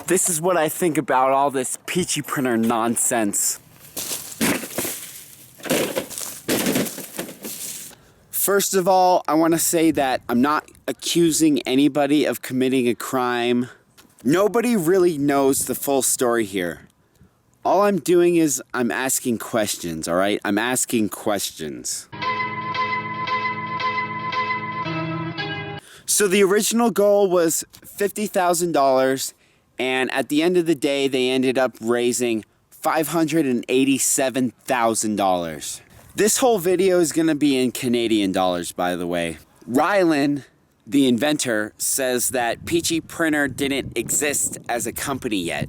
This is what I think about all this Peachy Printer nonsense. First of all, I want to say that I'm not accusing anybody of committing a crime. Nobody really knows the full story here. All I'm doing is I'm asking questions, all right? I'm asking questions. So the original goal was $50,000, and at the end of the day, they ended up raising $587,000. This whole video is going to be in Canadian dollars, by the way. Rylan, the inventor, says that Peachy Printer didn't exist as a company yet.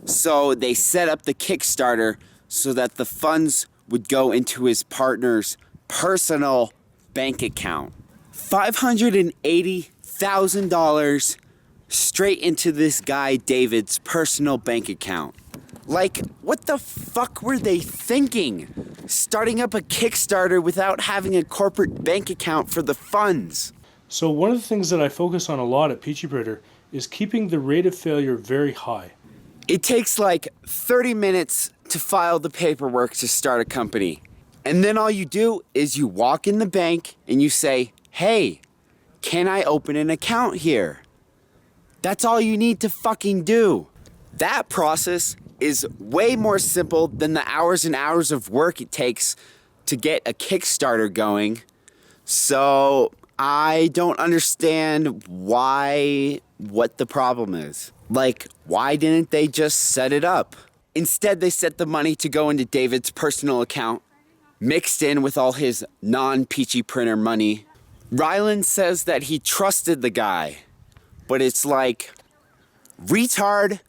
So they set up the Kickstarter so that the funds would go into his partner's personal bank account. $580,000 straight into this guy David's personal bank account. Like, what the fuck were they thinking? Starting up a Kickstarter without having a corporate bank account for the funds. So one of the things that I focus on a lot at Peachy Printer is keeping the rate of failure very high. It takes like 30 minutes to file the paperwork to start a company. And then all you do is you walk in the bank and you say, hey, can I open an account here? That's all you need to fucking do. That process is way more simple than the hours and hours of work it takes to get a Kickstarter going. So I don't understand what the problem is. Like, why didn't they just set it up? Instead, they set the money to go into David's personal account, mixed in with all his non-Peachy Printer money. Rylan says that he trusted the guy, but it's like, retard,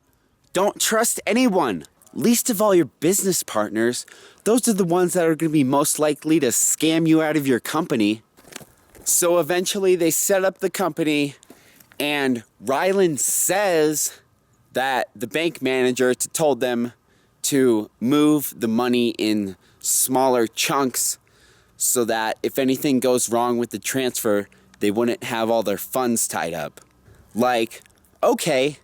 don't trust anyone. Least of all your business partners. Those are the ones that are going to be most likely to scam you out of your company. So eventually they set up the company, and Rylan says that the bank manager told them to move the money in smaller chunks so that if anything goes wrong with the transfer, they wouldn't have all their funds tied up. Like, okay,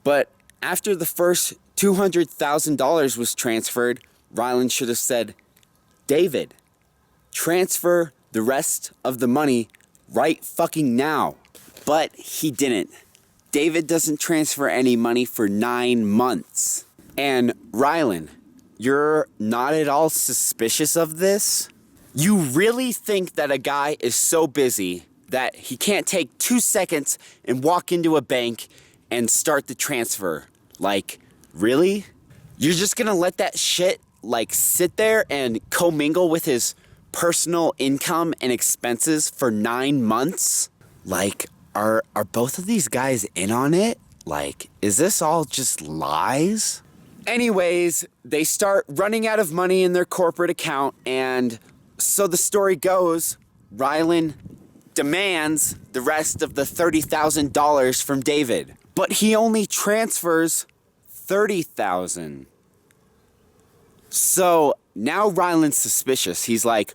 but after the first $200,000 was transferred, Rylan should have said, David, transfer the rest of the money right fucking now. But he didn't. David doesn't transfer any money for 9 months. And Rylan, you're not at all suspicious of this? You really think that a guy is so busy that he can't take 2 seconds and walk into a bank and start the transfer? Like, really? You're just gonna let that shit, like, sit there and commingle with his personal income and expenses for 9 months? Like, are both of these guys in on it? Like, is this all just lies? Anyways, they start running out of money in their corporate account, and so the story goes, Rylan demands the rest of the $30,000 from David. But he only transfers $30,000. So now Rylan's suspicious. He's like,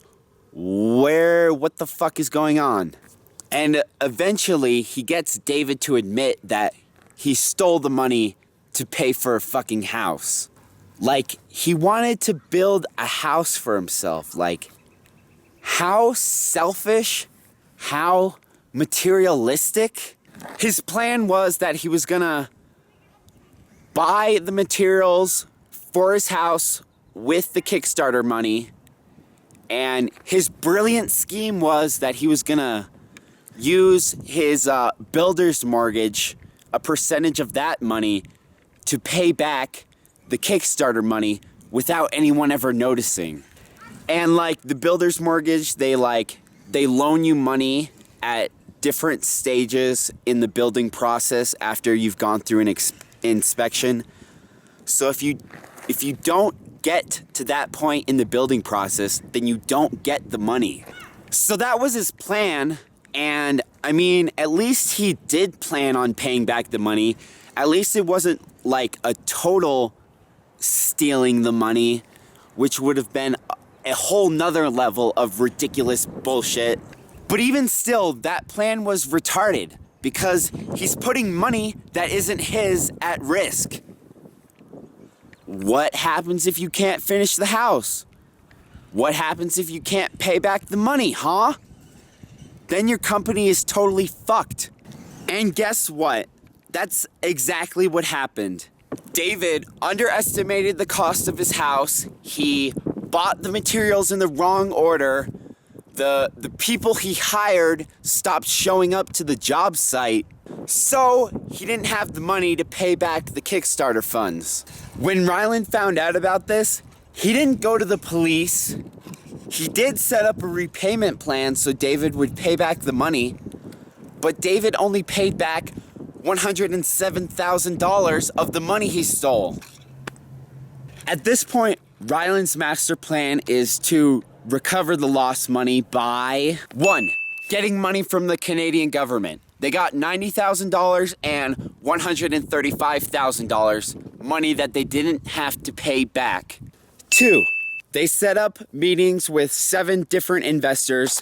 what the fuck is going on? And eventually he gets David to admit that he stole the money to pay for a fucking house. Like, he wanted to build a house for himself. Like, how selfish, how materialistic. His plan was that he was gonna buy the materials for his house with the Kickstarter money, and his brilliant scheme was that he was gonna use his builder's mortgage, a percentage of that money, to pay back the Kickstarter money without anyone ever noticing. And like the builder's mortgage, they loan you money at different stages in the building process after you've gone through an inspection. So if you don't get to that point in the building process, then you don't get the money. So that was his plan, and I mean, at least he did plan on paying back the money. At least it wasn't like a total stealing the money, which would have been a whole nother level of ridiculous bullshit. But even still, that plan was retarded. because he's putting money that isn't his at risk. What happens if you can't finish the house? What happens if you can't pay back the money, huh? Then your company is totally fucked. And guess what? That's exactly what happened. David underestimated the cost of his house. He bought the materials in the wrong order. The people he hired stopped showing up to the job site. So he didn't have the money to pay back the Kickstarter funds. When Ryland found out about this, he didn't go to the police. He did set up a repayment plan so David would pay back the money, but David only paid back $107,000 of the money he stole. At this point, Ryland's master plan is to recover the lost money by 1. Getting money from the Canadian government. They got $90,000 and $135,000, money that they didn't have to pay back. 2, they set up meetings with 7 different investors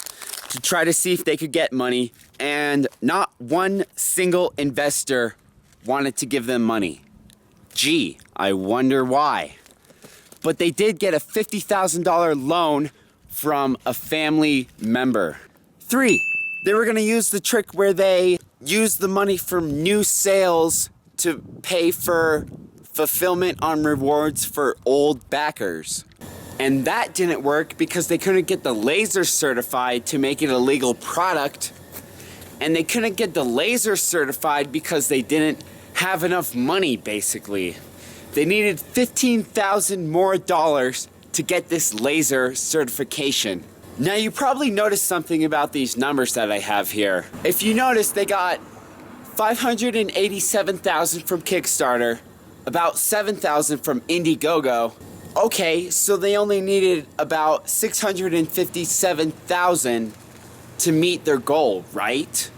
to try to see if they could get money, and not one single investor wanted to give them money. Gee, I wonder why. But they did get a $50,000 loan from a family member. 3, they were gonna use the trick where they use the money from new sales to pay for fulfillment on rewards for old backers. And that didn't work because they couldn't get the laser certified to make it a legal product. And they couldn't get the laser certified because they didn't have enough money, basically. They needed $15,000 more to get this laser certification. Now you probably noticed something about these numbers that I have here. If you notice, they got $587,000 from Kickstarter, about $7,000 from Indiegogo. Okay, so they only needed about $657,000 to meet their goal, right?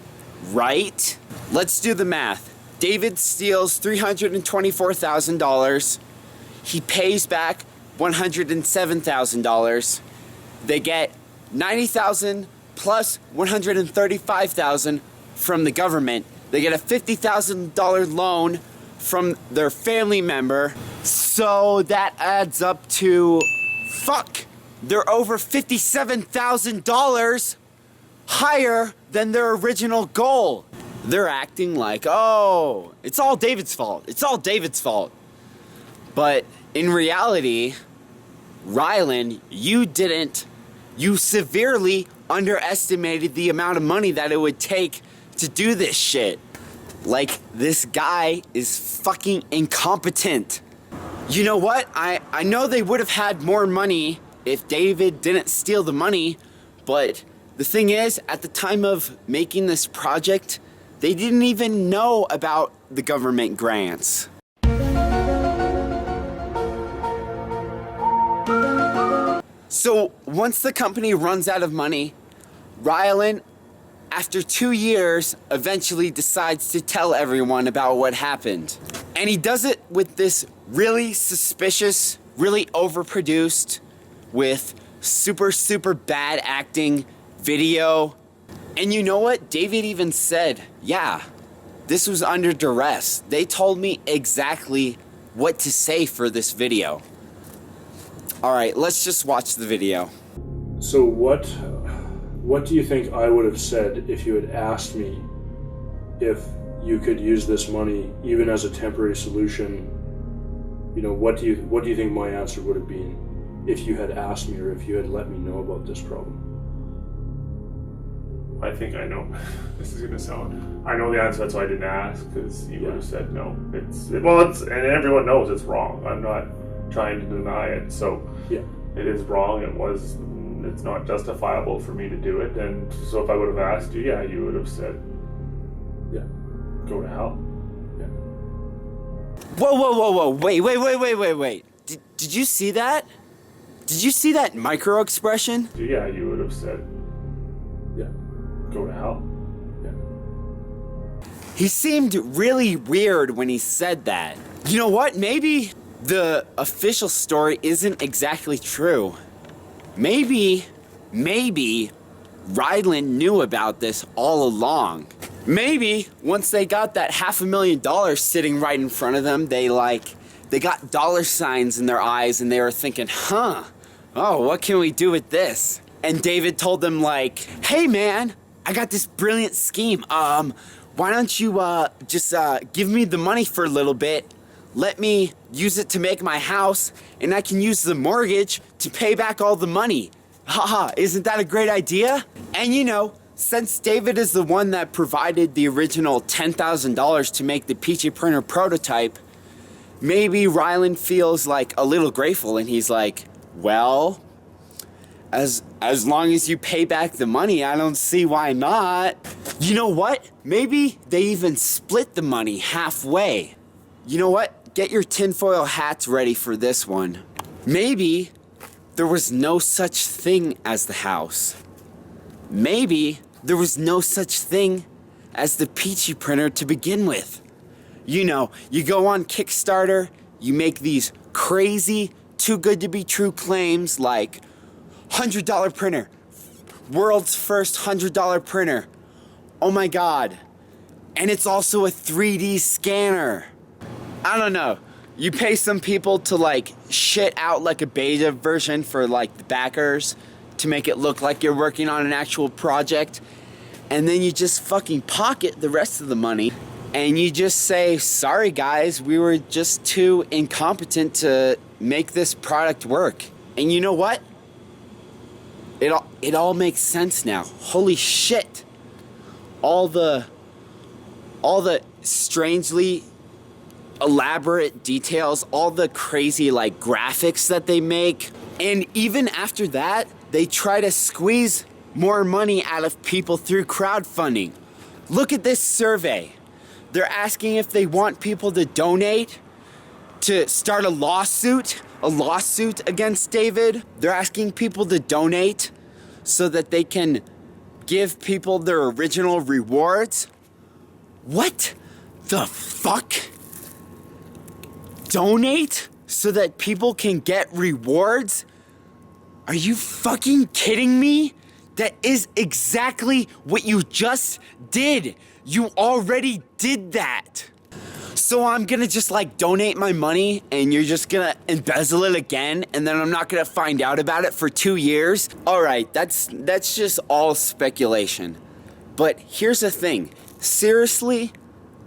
Right? Let's do the math. David steals $324,000. He pays back $107,000. They get $90,000 plus $135,000 from the government. They get a $50,000 loan from their family member. So that adds up to, they're over $57,000 higher than their original goal. They're acting like, oh, it's all David's fault. It's all David's fault. But in reality, Ryland, you severely underestimated the amount of money that it would take to do this shit. Like, this guy is fucking incompetent. You know what? I know they would have had more money if David didn't steal the money, but the thing is, at the time of making this project, they didn't even know about the government grants. So once the company runs out of money, Ryland, after 2 years, eventually decides to tell everyone about what happened. And he does it with this really suspicious, really overproduced, with super bad acting video. And you know what? David even said, yeah, this was under duress. They told me exactly what to say for this video. All right, let's just watch the video. So what do you think I would have said if you had asked me if you could use this money even as a temporary solution? You know, what do you think my answer would have been if you had asked me or if you had let me know about this problem? I think I know. This is gonna sound. I know the answer. That's why I didn't ask, because he would have said no. It's and everyone knows it's wrong. I'm not trying to deny it. So yeah, it is wrong. It's not justifiable for me to do it. And so if I would have asked you, yeah, you would have said, yeah, go to hell. Yeah. Whoa! Wait! Did you see that? Did you see that micro expression? Yeah, you would have said, yeah, go to hell. Yeah. He seemed really weird when he said that. You know what? Maybe the official story isn't exactly true. Maybe Ryland knew about this all along. Maybe once they got that $500,000 sitting right in front of them, they got dollar signs in their eyes and they were thinking, oh, what can we do with this? And David told them like, hey man, I got this brilliant scheme. Why don't you just give me the money for a little bit, let me use it to make my house, and I can use the mortgage to pay back all the money. Haha, isn't that a great idea? And you know, since David is the one that provided the original $10,000 to make the Peachy Printer prototype, maybe Ryland feels like a little grateful and he's like, well, as long as you pay back the money, I don't see why not. You know what? Maybe they even split the money halfway. You know what? Get your tinfoil hats ready for this one. Maybe there was no such thing as the house. Maybe there was no such thing as the Peachy Printer to begin with. You know, you go on Kickstarter, you make these crazy, too good to be true claims like $100 printer, world's first $100 printer. Oh my God. And it's also a 3D scanner. I don't know. You pay some people to like shit out like a beta version for like the backers to make it look like you're working on an actual project, and then you just fucking pocket the rest of the money and you just say, sorry guys, we were just too incompetent to make this product work. And you know what? It all makes sense now. Holy shit. All the strangely elaborate details, all the crazy like graphics that they make. And even after that, they try to squeeze more money out of people through crowdfunding. Look at this survey. They're asking if they want people to donate to start a lawsuit against David. They're asking people to donate so that they can give people their original rewards. What the fuck? Donate so that people can get rewards? Are you fucking kidding me? That is exactly what you just did. You already did that. So I'm gonna just like donate my money and you're just gonna embezzle it again, and then I'm not gonna find out about it for 2 years? All right, that's just all speculation. But here's the thing, seriously,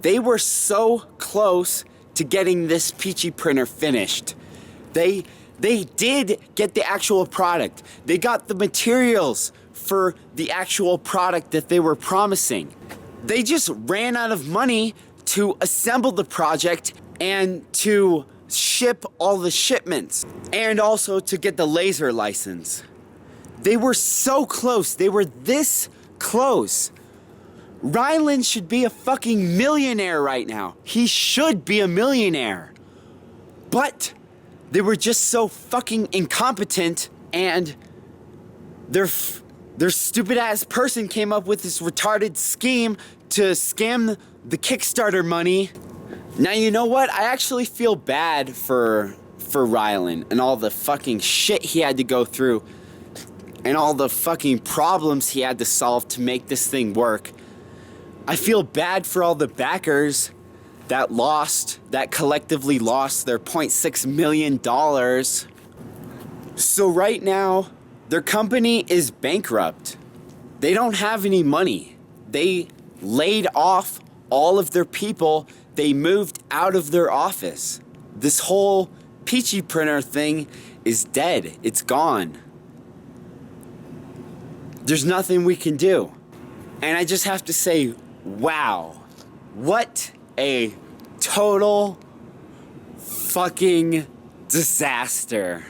they were so close to getting this Peachy Printer finished. They did get the actual product. They got the materials for the actual product that they were promising. They just ran out of money to assemble the project and to ship all the shipments, and also to get the laser license. They were so close. They were this close. Ryland should be a fucking millionaire right now. He should be a millionaire. But they were just so fucking incompetent, and their stupid ass person came up with this retarded scheme to scam the Kickstarter money. Now you know what? I actually feel bad for Ryland and all the fucking shit he had to go through and all the fucking problems he had to solve to make this thing work. I feel bad for all the backers that collectively lost their $0.6 million. So right now, their company is bankrupt. They don't have any money. They laid off all of their people. They moved out of their office. This whole Peachy Printer thing is dead. It's gone. There's nothing we can do. And I just have to say, wow, what a total fucking disaster.